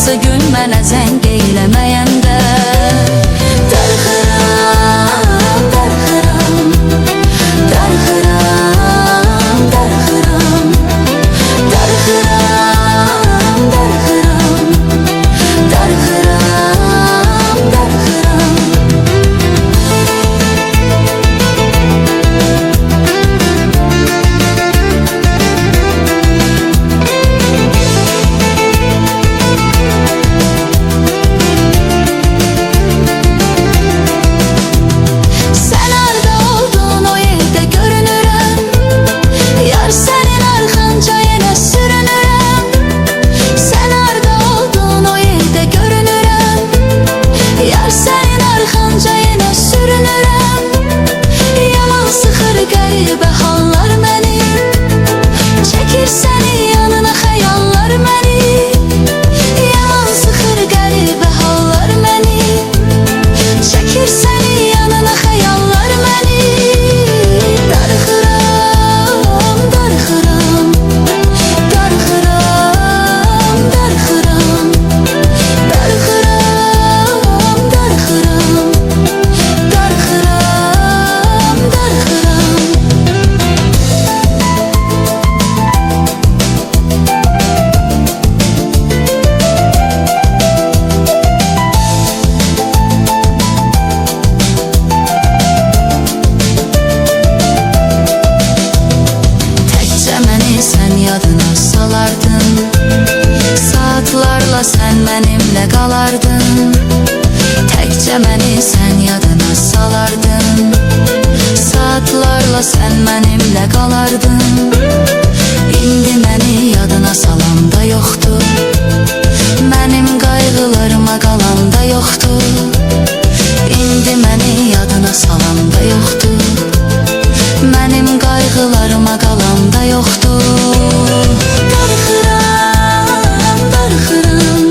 hansı gün mənə zəng eyləməyəndə darıxıram, darıxıram, darıxıram, darıxıram, darıxıram, darıxıram, darıxıram, darıxıram. Yadına salardın, saatlarla sen benimle qalardın. Təkcə məni sən yadına salardın, saatlarla sen benimle qalardın. İndi məni yadına salan da yoxdur, mənim qayğılarıma qalan da yoxdur. İndi məni yadına salan da yoxdur, mənim qayğılarıma qalan da yoxdur. Darıxıram, darıxıram,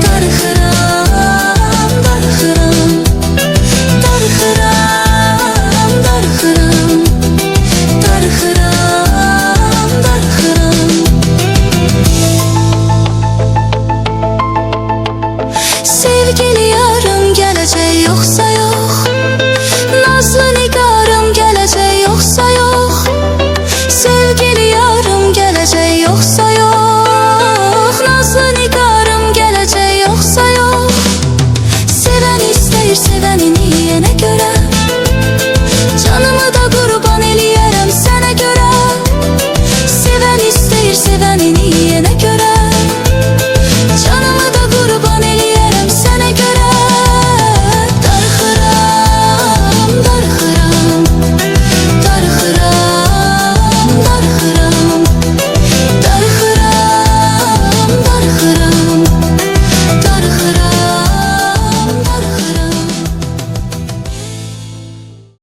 darıxıram, darıxıram, darıxıram, darıxıram, darıxıram, darıxıram. Sevgili yarım gələcək yoxsa